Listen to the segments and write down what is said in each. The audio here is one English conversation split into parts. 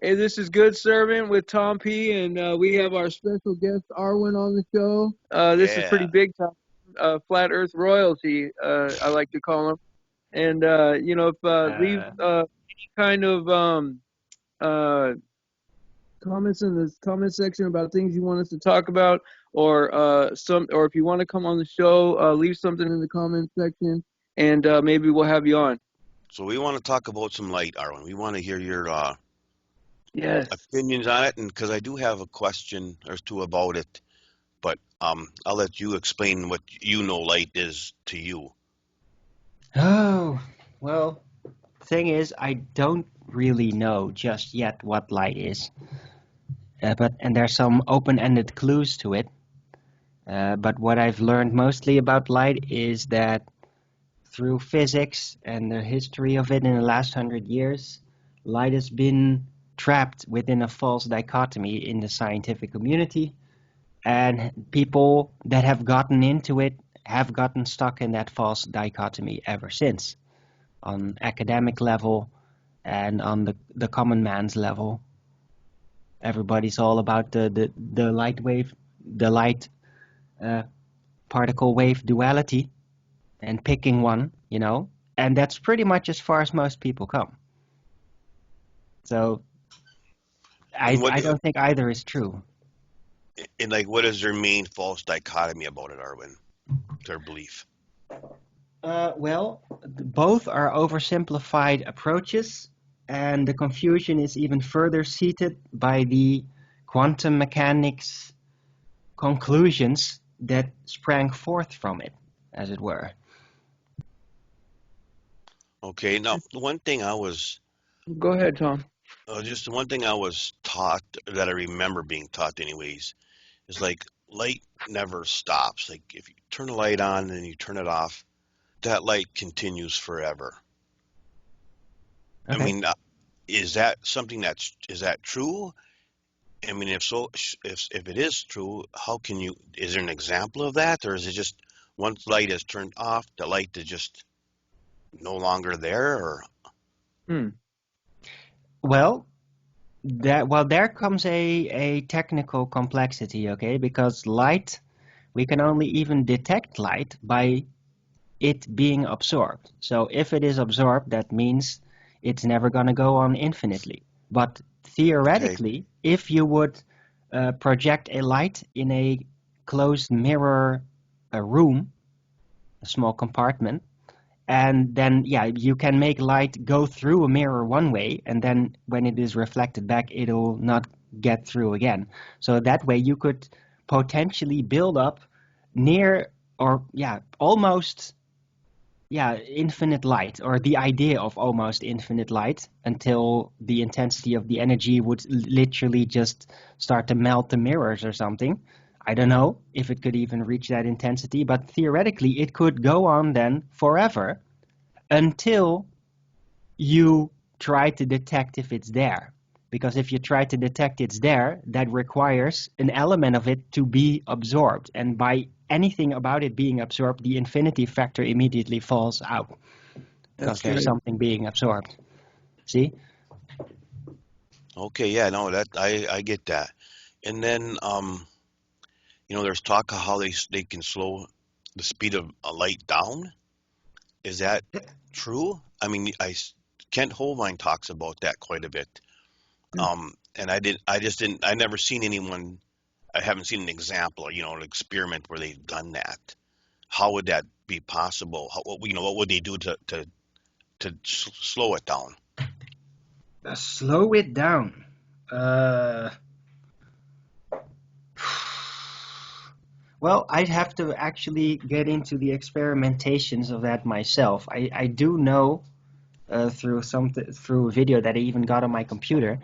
Hey, this is Good Servant with Tom P, and we have our special guest Arwin on the show. This is pretty Yeah. big time, flat Earth royalty, I like to call him. And if leave any kind of uh, comments in the comment section about things you want us to talk about, or or if you want to come on the show, leave something in the comment section, and maybe we'll have you on. So we want to talk about some light, Arwen. We want to hear your Yes. opinions on it, and because I do have a question or two about it, but I'll let you explain what you know light is to you. Oh, well, thing is, I don't really know just yet what light is, and there's some open-ended clues to it. But what I've learned mostly about light is that through physics and the history of it in the last 100 years, light has been trapped within a false dichotomy in the scientific community, and people that have gotten into it have gotten stuck in that false dichotomy ever since, on academic level and on the common man's level. Everybody's all about the light wave, the light uh, particle wave duality, and picking one, and that's pretty much as far as most people come. So And I don't think either is true. like, what is their main false dichotomy about it, Arwen? Their belief. Well, both are oversimplified approaches, and the confusion is even further seated by the quantum mechanics conclusions that sprang forth from it, as it were. Okay. Now, the one thing I was Go ahead, Tom. just the one thing I was taught that I remember being taught, anyways, is like light never stops. Like if you turn a light on and you turn it off, that light continues forever. I Okay. mean, is that something is that true? I mean, if so, if it is true, how can you? Is there an example of that, or is it just once light is turned off, the light is just no longer there? Or Hmm. Well, there comes a technical complexity, okay? Because light, we can only even detect light by it being absorbed. So if it is absorbed, that means it's never going to go on infinitely. But okay, theoretically, if you would project a light in a closed mirror, a room, a small compartment, and then yeah, you can make light go through a mirror one way, and then when it is reflected back, it'll not get through again. So that way you could potentially build up near, or yeah, almost, yeah, infinite light, or the idea of almost infinite light, until the intensity of the energy would literally just start to melt the mirrors or something. I don't know if it could even reach that intensity, but theoretically it could go on then forever until you try to detect if it's there. Because if you try to detect it's there, that requires an element of it to be absorbed. And by anything about it being absorbed, the infinity factor immediately falls out because That's there's right. something being absorbed. See? okay, yeah, no, that I get that. And then there's talk of how they can slow the speed of a light down. Is that true? I mean, Kent Hovind talks about that quite a bit. And I just didn't, I never seen anyone, I haven't seen an example, an experiment where they've done that. How would that be possible? What would they do to slow it down? Slow it down. Uh, well, I'd have to actually get into the experimentations of that myself. I do know through a video that I even got on my computer,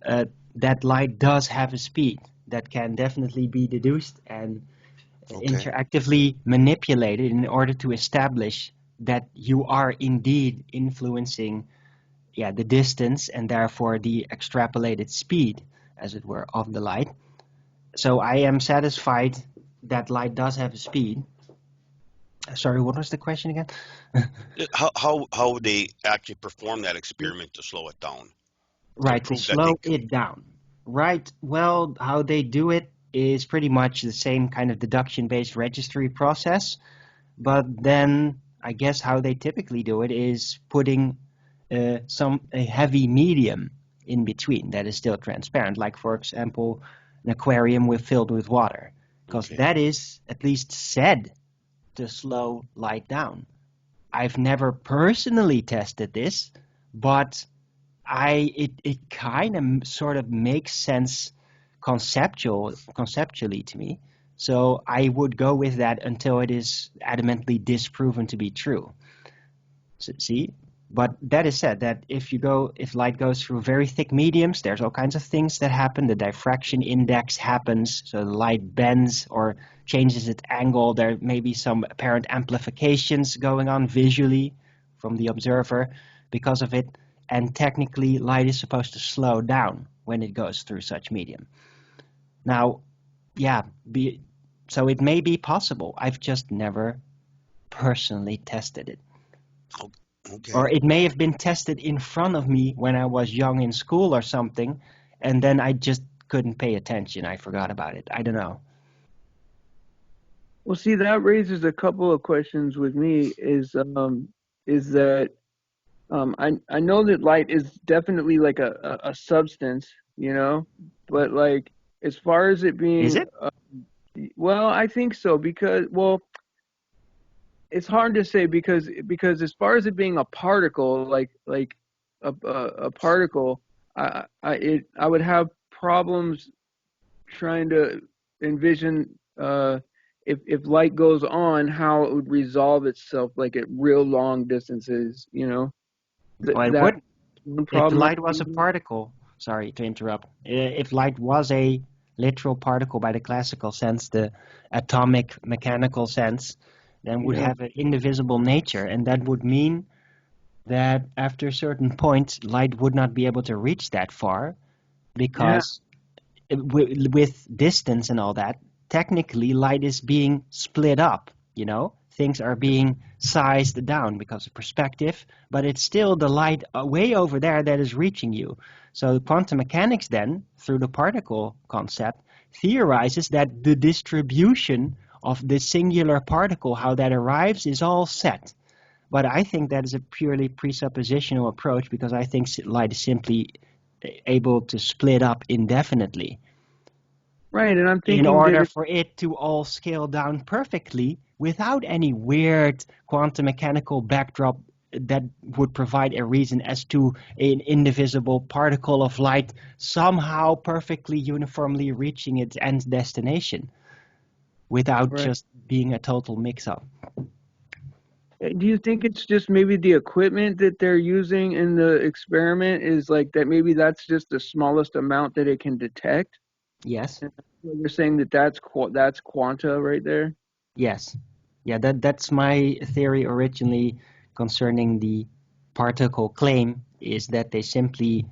uh, that light does have a speed that can definitely be deduced and Okay. interactively manipulated in order to establish that you are indeed influencing, yeah, the distance and therefore the extrapolated speed, as it were, of the light. So I am satisfied that light does have a speed. Sorry, what was the question again? How would they actually perform that experiment to slow it down? Right, to prove that they slow can. it down. Right, well, how they do it is pretty much the same kind of deduction-based registry process, but then I guess how they typically do it is putting a heavy medium in between that is still transparent, like for example, an aquarium filled with water, because Okay. that is at least said to slow light down. I've never personally tested this, but it kind of sort of makes sense conceptually to me. So I would go with that until it is adamantly disproven to be true. See? But that is said that if light goes through very thick mediums, there's all kinds of things that happen. The diffraction index happens, so the light bends or changes its angle. There may be some apparent amplifications going on visually from the observer because of it. And technically, light is supposed to slow down when it goes through such medium. Now, yeah, so it may be possible. I've just never personally tested it. Okay. Or it may have been tested in front of me when I was young in school or something, and then I just couldn't pay attention. I forgot about it. I don't know. Well, see, that raises a couple of questions with me. Is that I know that light is definitely like a substance, you know, but like as far as it Is being, it? well, I think so because, well, it's hard to say because as far as it being a particle, like a particle, I would have problems trying to envision if light goes on, how it would resolve itself like at real long distances, you know. Well, it That's would. one If problem I'm light was a thinking. particle, sorry to interrupt. If light was a literal particle by the classical sense, the atomic mechanical sense, then would Yeah, have an indivisible nature, and that would mean that after a certain point, light would not be able to reach that far yeah, because with distance and all that, technically light is being split up, you know? Things are being sized down because of perspective, but it's still the light way over there that is reaching you. So quantum mechanics then, through the particle concept, theorizes that the distribution of the singular particle, how that arrives, is all set. But I think that is a purely presuppositional approach because I think light is simply able to split up indefinitely right. And I'm in thinking that order for it to all scale down perfectly without any weird quantum mechanical backdrop that would provide a reason as to an indivisible particle of light somehow perfectly uniformly reaching its end destination without right. just being a total mix-up. Do you think it's just maybe the equipment that they're using in the experiment is like that? Maybe that's just the smallest amount that it can detect. Yes? And you're saying that that's quanta right there. Yes. Yeah, that's my theory originally concerning the particle claim is that they simply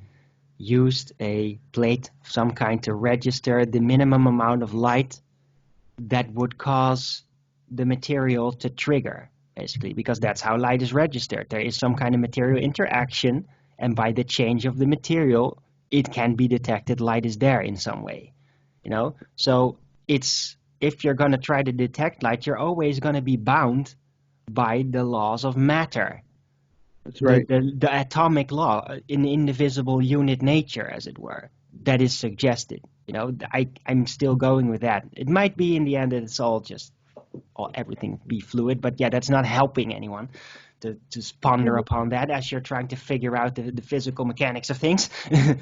used a plate of some kind to register the minimum amount of light that would cause the material to trigger, basically, because that's how light is registered. There is some kind of material interaction, and by the change of the material, it can be detected light is there in some way, you know? So it's if you're going to try to detect light, you're always going to be bound by the laws of matter, That's the, right. the, the atomic law, an indivisible unit nature, as it were, that is suggested. You know, I'm still going with that. It might be in the end that it's all just, all everything be fluid, but yeah, that's not helping anyone to ponder upon that as you're trying to figure out the physical mechanics of things.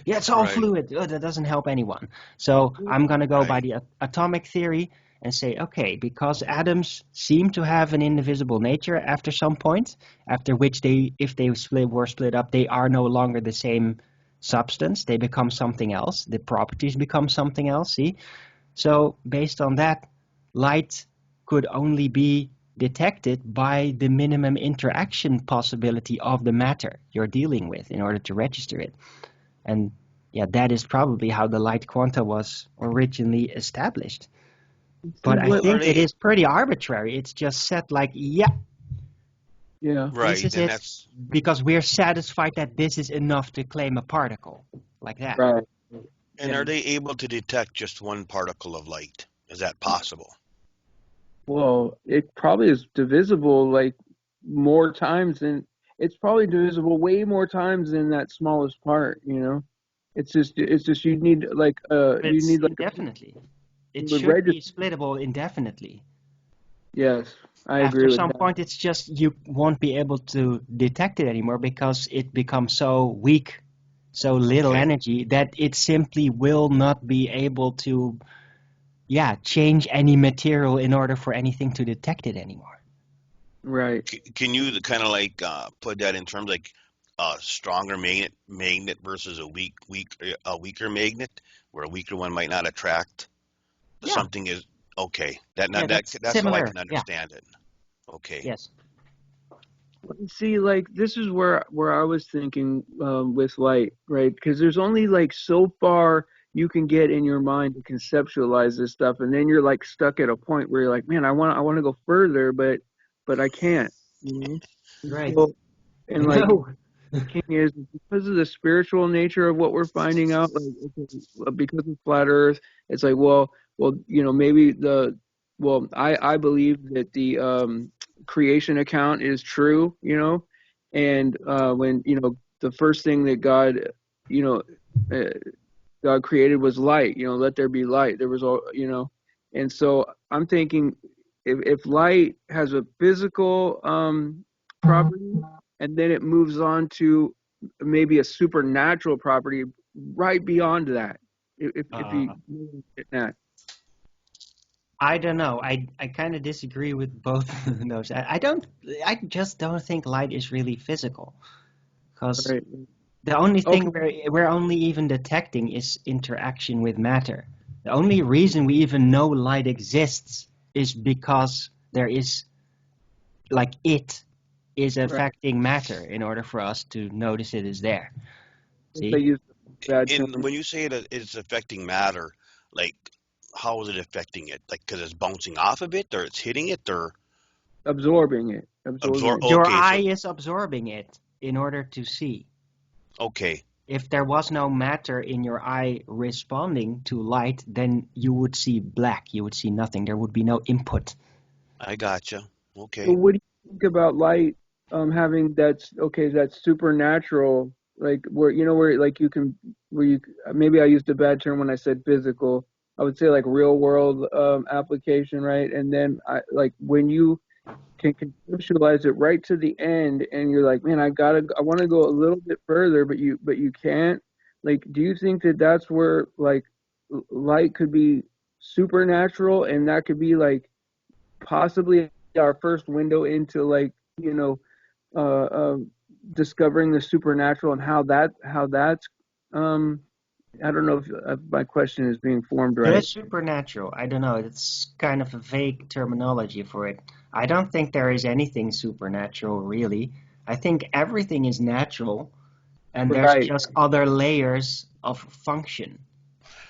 Yeah, it's all Right. fluid. That doesn't help anyone. So I'm going to go by Right. the atomic theory and say, okay, because atoms seem to have an indivisible nature after some point, after which if they were split up, they are no longer the same substance. They become something else. The properties become something else. See? So based on that, light could only be detected by the minimum interaction possibility of the matter you're dealing with in order to register it. And yeah, that is probably how the light quanta was originally established. See But I what? Are think it they is pretty arbitrary. It's just set like, yeah, Yeah. this right? is And it, that's because we're satisfied that this is enough to claim a particle. like that. Right. And Yeah. are they able to detect just one particle of light? Is that possible? Well, it probably is divisible like more times than it's probably divisible way more times than that smallest part, you know? It's just you need like you It's need like indefinitely. It a should register. be splittable indefinitely. Yes, I agree After with some that. point, it's just you won't be able to detect it anymore because it becomes so weak, so little Okay. energy that it simply will not be able to, change any material in order for anything to detect it anymore. Right. Can you kind of like put that in terms like a stronger magnet versus a weaker magnet, where a weaker one might not attract Yeah, something is okay. That yeah, not that that's that's how I similar. can Yeah, understand it. Okay. yes. See, like this is where I was thinking with light, right? Because there's only like so far you can get in your mind to conceptualize this stuff, and then you're like stuck at a point where you're like, man, I want to go further, but I can't, you know. And Right. so, and like No. the thing is because of the spiritual nature of what we're finding out, like okay, because of flat Earth, it's like, well, you know, maybe I believe that the creation account is true, you know, and when you know the first thing that God, you know, uh, God created was light, you know, let there be light. There was all, you know, and so I'm thinking if light has a physical property and then it moves on to maybe a supernatural property right beyond that. If you Uh, get that, I don't know. I kind of disagree with both of those. I don't. I just don't think light is really physical, because right? the only thing Okay, we're only even detecting is interaction with matter. The only reason we even know light exists is because there is, like, it is right. affecting matter in order for us to notice it is there. If I See? use a bad And term, when you say that it's affecting matter, like how is it affecting it? Like because it's bouncing off of it, or it's hitting it, or absorbing absorb? it. Your Okay, eye so is absorbing it in order to see. okay, If there was no matter in your eye responding to light, then you would see black. You would see nothing. There would be no input. I gotcha. So Okay. what do you think about light having that's okay, that's supernatural, like where you know where like you can where you maybe I used a bad term when I said physical. I would say like real world application, right? And then I like when you can conceptualize it right to the end and you're like, man, I want to go a little bit further, but you can't. Like, do you think that that's where like light could be supernatural and that could be like possibly our first window into like you know uh, uh, discovering the supernatural and how that's um I don't know if my question is being formed It right. is supernatural. I don't know. It's kind of a vague terminology for it. I don't think there is anything supernatural, really. I think everything is natural, and there's Right. just other layers of function.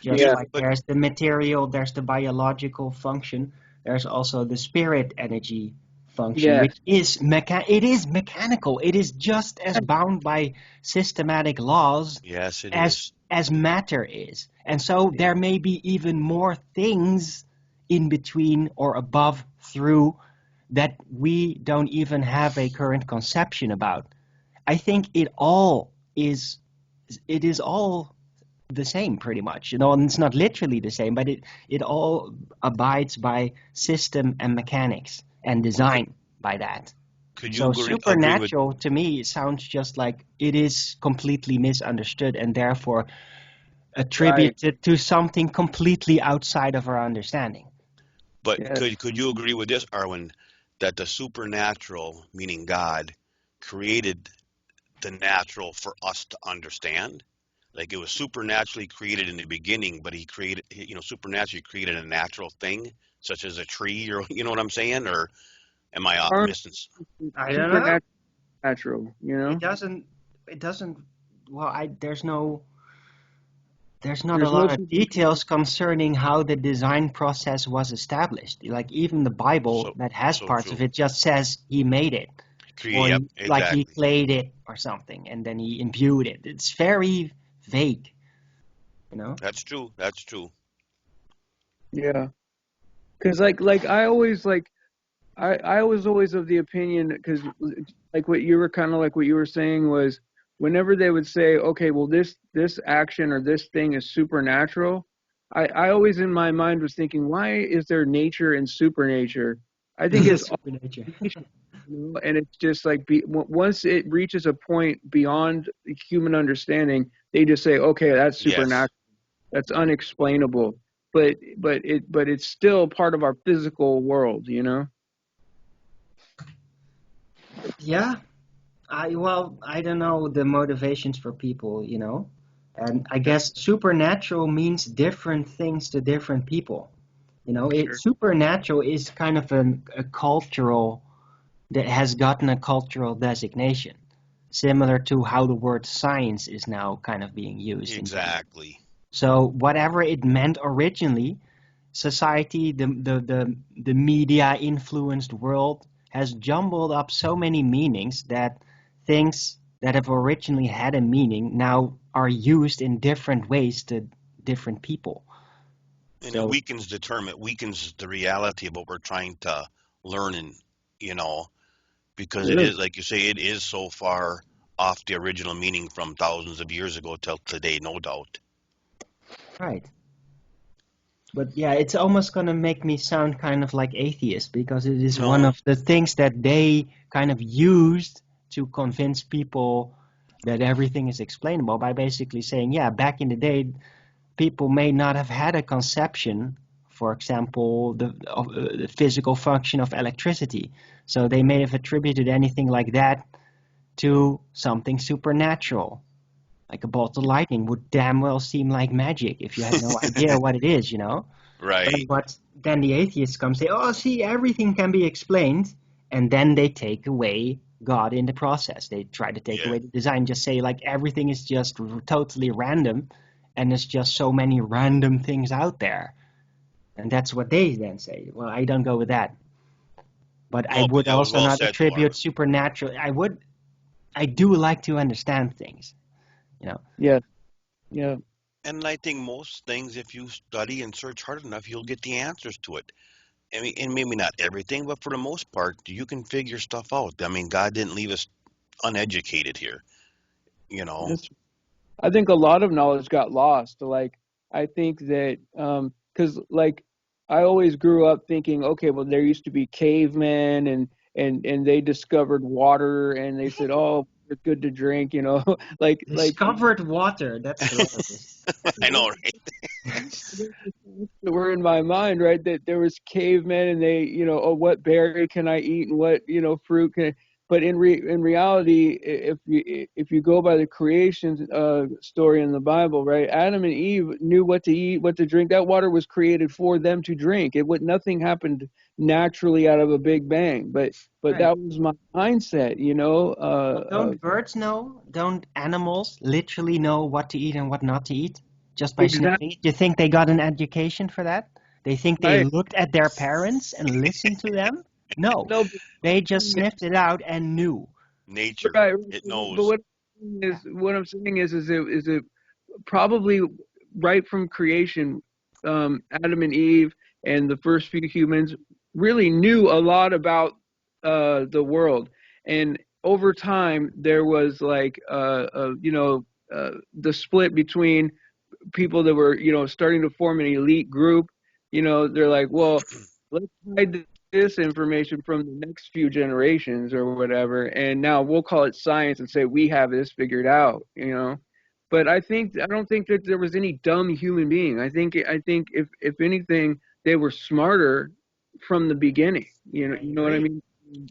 Just Yeah. like But there's the material, there's the biological function, there's also the spirit energy function, Yes. which is it is mechanical. It is just as bound by systematic laws yes, it as is. matter is. And so there may be even more things in between or above through that we don't even have a current conception about. I think it is all the same pretty much, and it's not literally the same, but it all abides by system and mechanics and Could design by that. you So agree with? supernatural to me sounds just like it is completely misunderstood and therefore Right. attributed to something completely outside of our understanding. But Yes. could you agree with this, Arwen, that the supernatural, meaning God, created the natural for us to understand? Like it was supernaturally created in the beginning, but he created, supernaturally created a natural thing, such as a tree, or you know what I'm saying? Or am I Or missing? I don't know. supernatural, natural, you It know. doesn't. It doesn't. Well, I there's no. There's not a There's no lot of details concerning how the design process was established. Like even the Bible So that has so parts true. of it just says he made it, or Yep, like he exactly. played it or something, and then he imbued it. It's very vague. you know? That's true. That's true. Yeah. Because like I always like I was always of the opinion, because like what you were kind of like what you were saying was, whenever they would say, okay, well this action or this thing is supernatural, I always in my mind was thinking, why is there nature and supernature? I think it's all Supernature. creation, you know? And it's just like once it reaches a point beyond human understanding, they just say, okay, that's Yes. supernatural, that's unexplainable. But it's still part of our physical world, you know? Yeah, I don't know the motivations for people, you know. And I That, guess supernatural means different things to different people. You know, Sure. supernatural is kind of a cultural, that has gotten a cultural designation, similar to how the word science is now kind of being used in general. exactly. So whatever it meant originally, society, the media influenced world has jumbled up so many meanings that things that have originally had a meaning now are used in different ways to different people. And it So weakens the term. It weakens the reality of what we're trying to learn, and you know, because it Sure. is like you say, it is so far off the original meaning from thousands of years ago till today, no doubt. right. But yeah, it's almost going to make me sound kind of like atheist because it is one No, of the things that they kind of used to convince people that everything is explainable by basically saying, yeah, back in the day, people may not have had a conception, for example, the physical function of electricity. So they may have attributed anything like that to something supernatural. Like a bolt of lightning would damn well seem like magic if you had no idea what it is, you know? right? But then the atheists come say, oh, see, everything can be explained. And then they take away God in the process. They try to take Yeah. away the design, just say like everything is just totally random and there's just so many random things out there. And that's what they then say. Well, I don't go with that. But I No, but would that was also well not said, Marv. attribute supernatural. I do like to understand things, you know. Yeah. Yeah. And I think most things, if you study and search hard enough, you'll get the answers to it. I mean, and maybe not everything, but for the most part, you can figure stuff out. I mean, God didn't leave us uneducated here, you know. That's, I think a lot of knowledge got lost. Like, I think that, because like I always grew up thinking, okay, well, there used to be cavemen, and they discovered water, and they said, oh, it's good to drink, you know, like Discovered water. That's hilarious. I know, right? that were in my mind, right? That there was cavemen, and they, oh, what berry can I eat, and what, fruit can I, but in reality, if you go by the creation story in the Bible, right? Adam and Eve knew what to eat, what to drink. That water was created for them to drink. It would Nothing happened naturally out of a big bang. But Right. that was my mindset, Well, don't birds know? Don't animals literally know what to eat and what not to eat just by exactly sniffing it? Do you think they got an education for that? They think they right. looked at their parents and listened to them? No. No, They just sniffed it out and knew. Nature, right. it But knows. what I'm saying is it probably right from creation, Adam and Eve and the first few humans really knew a lot about the world, and over time there was like the split between people that were starting to form an elite group. They're like, well, let's hide this information from the next few generations or whatever, and now we'll call it science and say we have this figured out. But I don't think that there was any dumb human being. I think if anything, they were smarter from the beginning. I You know what I agree. mean?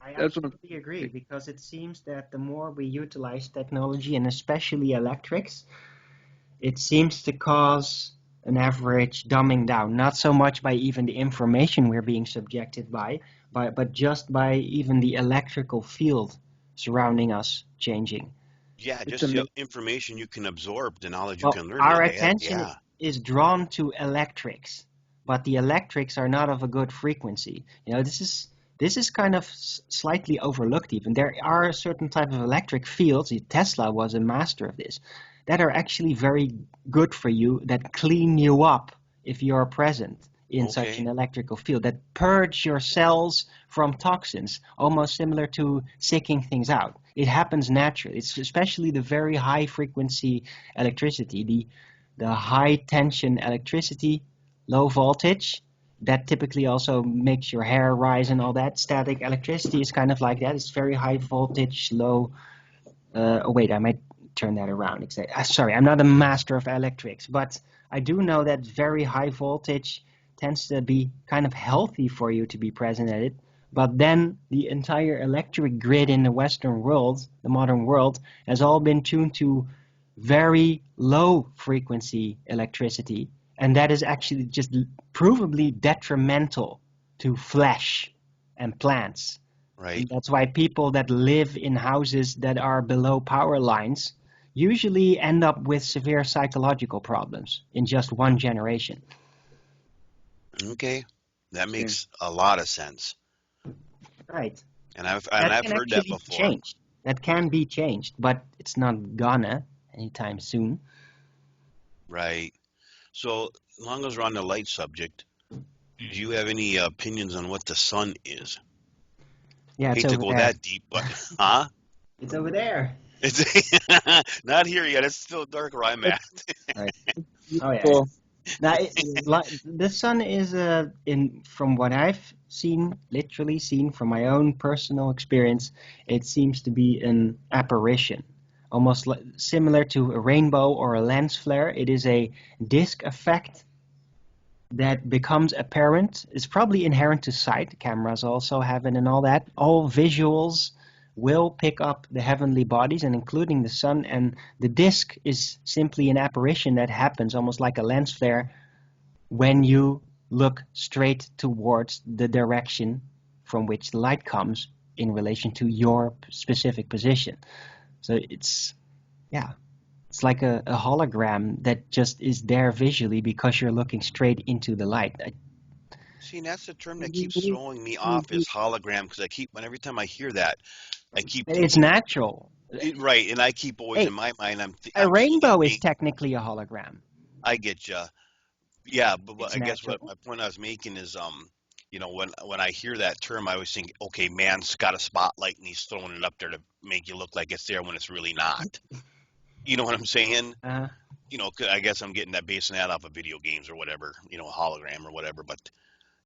I That's what I'm absolutely agree saying. because it seems that the more we utilize technology and especially electrics, it seems to cause an average dumbing down, not so much by even the information we're being subjected but just by even the electrical field surrounding us changing. Yeah, It's just the amazing. information you can absorb, the knowledge you Well, can learn. our That, attention yeah, is drawn to electrics, but the electrics are not of a good frequency. You know, this is kind of slightly overlooked even. There are certain type of electric fields. Tesla was a master of this. that are actually very good for you, that clean you up if you're present in such an electrical field, that purge your cells from toxins, almost similar to sicking things out. It happens naturally. It's especially the very high frequency electricity, the high tension electricity, low voltage, that typically also makes your hair rise and all that. Static electricity is kind of like that. It's very high voltage, low. Wait, I might turn that around. Sorry, I'm not a master of electrics, but I do know that very high voltage tends to be kind of healthy for you to be present at it. But then the entire electric grid in the Western world, the modern world, has all been tuned to very low frequency electricity. And that is actually just provably detrimental to flesh and plants. Right. And that's why people that live in houses that are below power lines usually end up with severe psychological problems in just one generation. Okay. That makes a lot of sense. Right. And I've heard that before. Changed. That can be changed, but it's not gonna anytime soon. Right. So, as long as we're on the light subject, do you have any opinions on what the sun is? Yeah, Hate to go that deep, but huh? It's over there. It's not here yet. It's still dark where I'm at. Right. Oh yeah. Now, the sun is from what I've seen, literally seen from my own personal experience, it seems to be an apparition, almost similar to a rainbow or a lens flare. It is a disk effect that becomes apparent. It's probably inherent to sight. Cameras also have it and all that. All visuals will pick up the heavenly bodies, and including the sun, and the disk is simply an apparition that happens almost like a lens flare when you look straight towards the direction from which the light comes in relation to your specific position. So it's like a hologram that just is there visually because you're looking straight into the light. See, that's the term that keeps throwing me off is hologram, because every time I hear that, I keep thinking, it's natural. Right, and I keep always in my mind, a rainbow is technically a hologram. I get you. Yeah, but It's I guess natural. what my point I was making is, when I hear that term, I always think, okay, man's got a spotlight and he's throwing it up there to make you look like it's there when it's really not. You know what I'm saying? I guess I'm getting that basing that off of video games or whatever, a hologram or whatever. But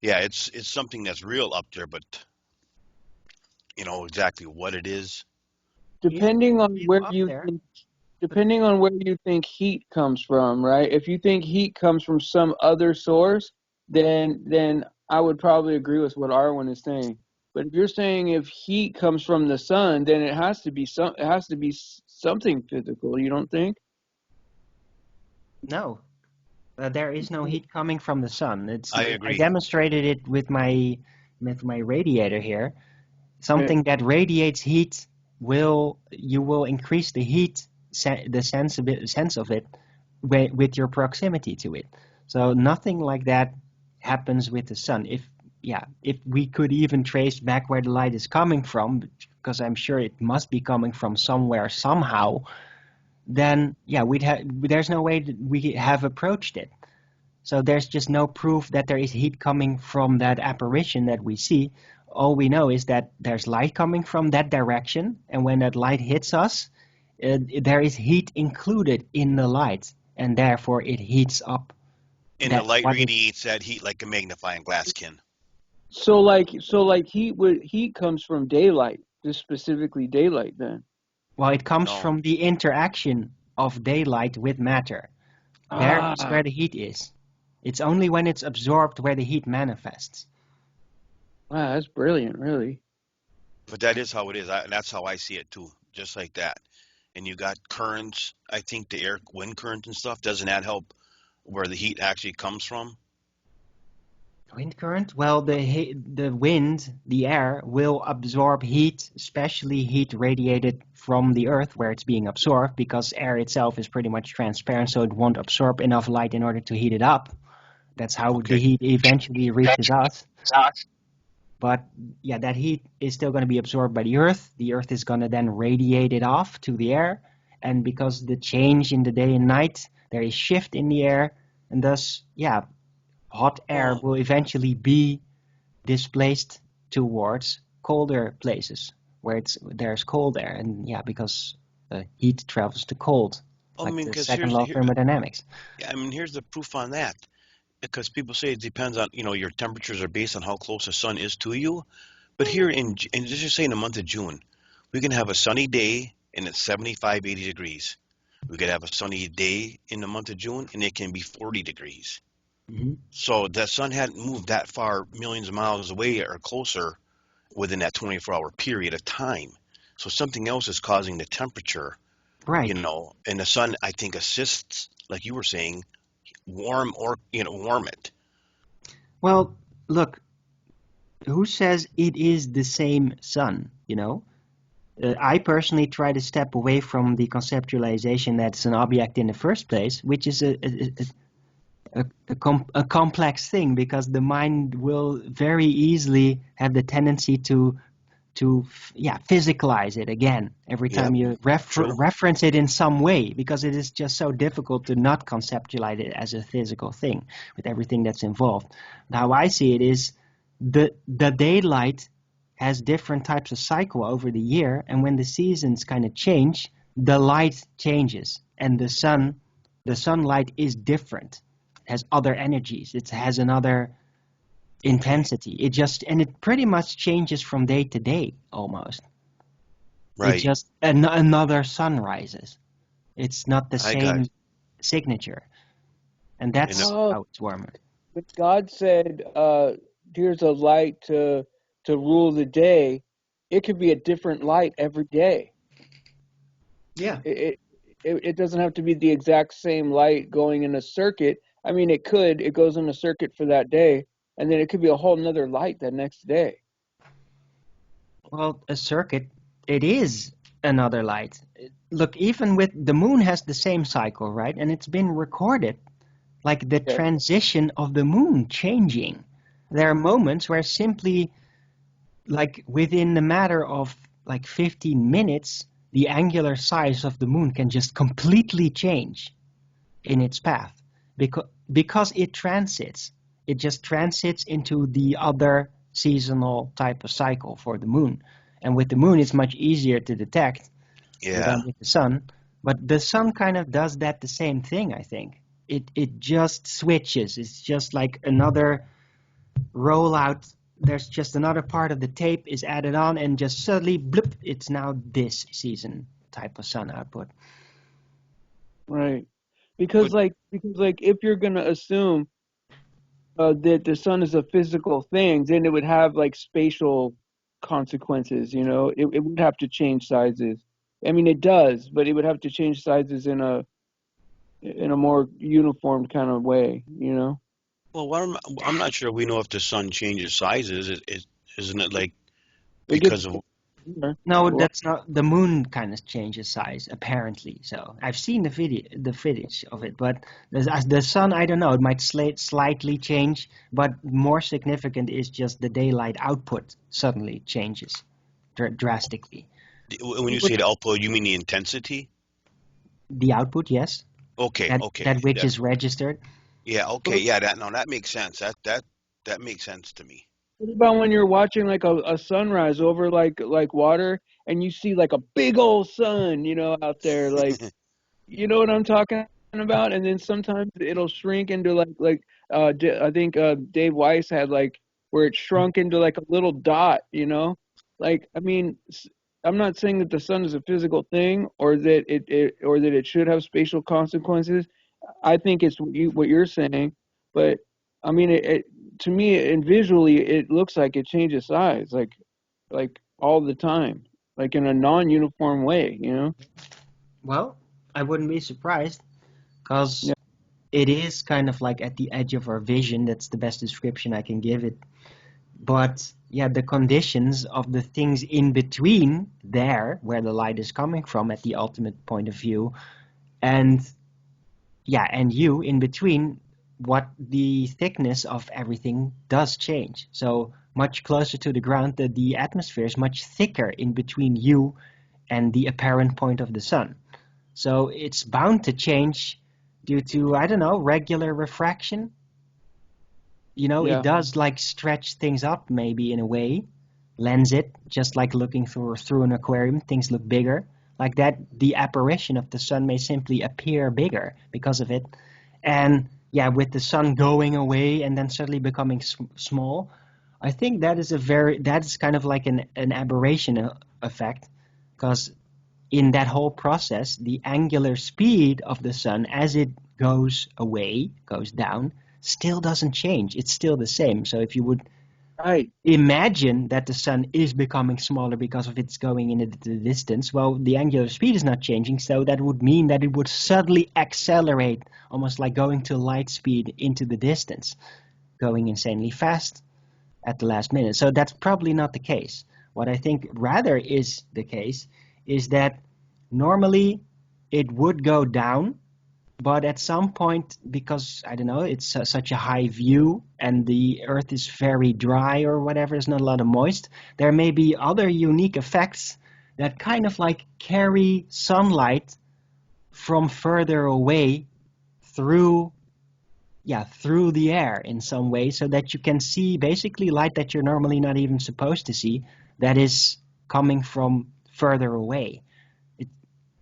yeah, it's something that's real up there, but exactly what it is. Depending on where you think heat comes from, right? If you think heat comes from some other source, then I would probably agree with what Arwijn is saying. But if you're saying if heat comes from the sun, then it has to be something physical. You don't think? No, there is no heat coming from the sun. I agree. I demonstrated it with my radiator here. Something that radiates heat you will increase the heat the sense of it with your proximity to it. So nothing like that happens with the sun. If we could even trace back where the light is coming from, because I'm sure it must be coming from somewhere somehow, then there's no way that we have approached it. So there's just no proof that there is heat coming from that apparition that we see. All we know is that there's light coming from that direction, and when that light hits us, there is heat included in the light, and therefore it heats up. And the light radiates that heat like a magnifying glass can. So heat comes from daylight, just specifically daylight then. Well, it comes from the interaction of daylight with matter. There's where the heat is. It's only when it's absorbed where the heat manifests. Wow, that's brilliant, really. But that is how it is. That's how I see it too, just like that. And you got currents. I think the wind current and stuff, doesn't that help where the heat actually comes from? Wind current? Well, the wind, the air, will absorb heat, especially heat radiated from the earth where it's being absorbed, because air itself is pretty much transparent, so it won't absorb enough light in order to heat it up. That's how the heat eventually reaches us. But that heat is still going to be absorbed by the earth. The earth is going to then radiate it off to the air, and because the change in the day and night, there is shift in the air, and thus, yeah, hot air Well, will eventually be displaced towards colder places where there's cold air, and yeah, because heat travels to cold, I like mean, the because second law of thermodynamics. yeah, I mean, here's the proof on that. Because people say it depends on, your temperatures are based on how close the sun is to you. But here and let's just say in the month of June, we can have a sunny day and it's 75, 80 degrees. We could have a sunny day in the month of June and it can be 40 degrees. Hmm. So the sun hadn't moved that far, millions of miles away or closer within that 24-hour period of time. So something else is causing the temperature, Right. and the sun, I think, assists, like you were saying, warm it. Well, look, who says it is the same sun, I personally try to step away from the conceptualization that it's an object in the first place, which is a complex thing, because the mind will very easily have the tendency to physicalize it again every Yep, time you true. reference it in some way, because it is just so difficult to not conceptualize it as a physical thing with everything that's involved. How I see it is the daylight has different types of cycle over the year, and when the seasons kind of change, the light changes, and the sunlight is different, has other energies, it has another Okay, intensity. It pretty much changes from day to day almost. It right. just another sun rises. It's not the I got same signature, and and that's Oh, how it's warmer. but God said, "Here's a light to rule the day." It could be a different light every day. Yeah. It doesn't have to be the exact same light going in a circuit. I mean, it could. It goes in a circuit for that day, and then it could be a whole nother light that next day. Well, a circuit, it is another light. Look, even with the moon has the same cycle, right? And it's been recorded, like the Yeah. transition of the moon changing. There are moments where simply, like within the matter of like 15 minutes, the angular size of the moon can just completely change in its path, because it transits. It just transits into the other seasonal type of cycle for the moon. And with the moon, it's much easier to detect yeah, than with the sun. But the sun kind of does that the same thing, I think. It just switches. It's just like another rollout. There's just another part of the tape is added on, and just suddenly, blip, it's now this season type of sun output. Right. but Because if you're gonna assume that the sun is a physical thing, then it would have like spatial consequences. It would have to change sizes. I mean, it does, but it would have to change sizes in a more uniform kind of way. well, I'm not sure we know if the sun changes sizes. Isn't it like It gets because of No, well, that's not the moon kind of changes size apparently. So I've seen the footage of it, but the sun, I don't know. It might slightly change, but more significant is just the daylight output suddenly changes drastically. when you say the output, you mean the intensity? The output, yes, Okay, that okay, that which that is registered. yeah, okay, yeah, that makes sense. That makes sense to me. what about when you're watching like a sunrise over like water and you see like a big old sun, out there, like you know what I'm talking about? And then sometimes it'll shrink into I think Dave Weiss had like where it shrunk into like a little dot. Like I mean, I'm not saying that the sun is a physical thing or that it should have spatial consequences. I think it's what you're saying, but I mean, to me and visually, it looks like it changes size, like all the time, like in a non-uniform way. Well, I wouldn't be surprised, because Yeah. it is kind of like at the edge of our vision. That's the best description I can give it. But yeah, the conditions of the things in between there, where the light is coming from at the ultimate point of view, and and you in between, what the thickness of everything does change. So much closer to the ground, the atmosphere is much thicker in between you and the apparent point of the sun. So it's bound to change due to, I don't know, regular refraction. Yeah. It does like stretch things up maybe in a way, lens it, just like looking through an aquarium, things look bigger. Like that, the apparition of the sun may simply appear bigger because of it. And yeah, with the sun going away and then suddenly becoming small, I think that is kind of like an aberration effect, because in that whole process, the angular speed of the sun as it goes away, goes down, still doesn't change. It's still the same. So if you would Right. imagine that the sun is becoming smaller because of its going into the distance, well, the angular speed is not changing, so that would mean that it would suddenly accelerate, almost like going to light speed into the distance, going insanely fast at the last minute. So that's probably not the case. What I think rather is the case is that normally it would go down, but at some point, because I don't know, it's such a high view and the earth is very dry or whatever, there's not a lot of moist, there may be other unique effects that kind of like carry sunlight from further away through through the air in some way, so that you can see basically light that you're normally not even supposed to see, that is coming from further away.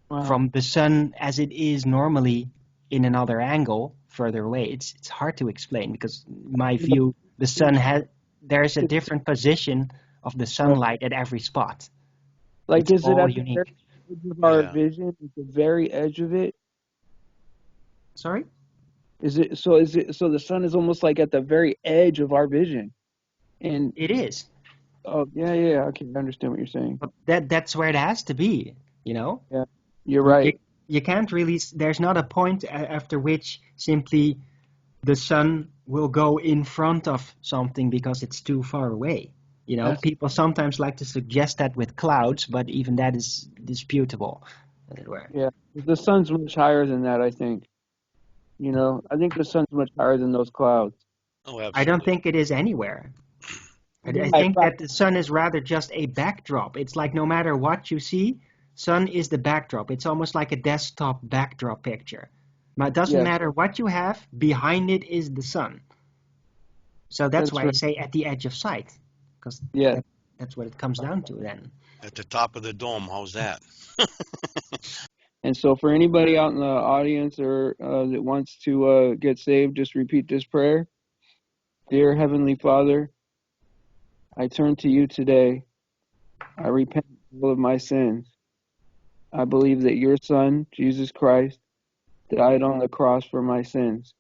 Wow. From the sun as it is normally in another angle further away. It's hard to explain because in my view, the sun there's a different position of the sunlight at every spot. Like, It's is it all at the very unique. edge of our Yeah. vision? At the very edge of it? Sorry? Is it so the sun is almost like at the very edge of our vision? And It is. oh yeah, okay, I understand what you're saying. But that's where it has to be, you know? Yeah, you're You, right. you can't really, there's not a point after which simply the sun will go in front of something because it's too far away. Yes. People sometimes like to suggest that with clouds, but even that is disputable, as it were. Yeah, the sun's much higher than that, I think. I think the sun's much higher than those clouds. Oh, I don't absolutely. think it is anywhere. I Right, think right. that the sun is rather just a backdrop. It's like no matter what you see, sun is the backdrop. It's almost like a desktop backdrop picture. But it doesn't Yes, matter what you have, behind it is the sun. So that's that's why I right. say at the edge of sight, because Yeah. that's what it comes down to then. At the top of the dome, how's that? And so for anybody out in the audience or that wants to get saved, just repeat this prayer. Dear Heavenly Father, I turn to you today. I repent of all of my sins. I believe that your Son, Jesus Christ, died on the cross for my sins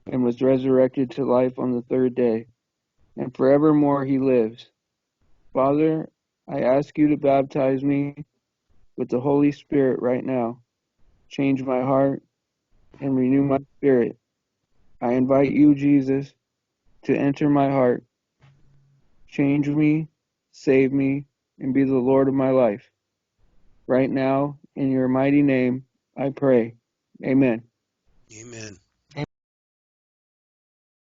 and was resurrected to life on the third day, and forevermore he lives. Father, I ask you to baptize me with the Holy Spirit right now. Change my heart and renew my spirit. I invite you, Jesus, to enter my heart. Change me, save me, and be the Lord of my life. Right now, in your mighty name, I pray. Amen. Amen.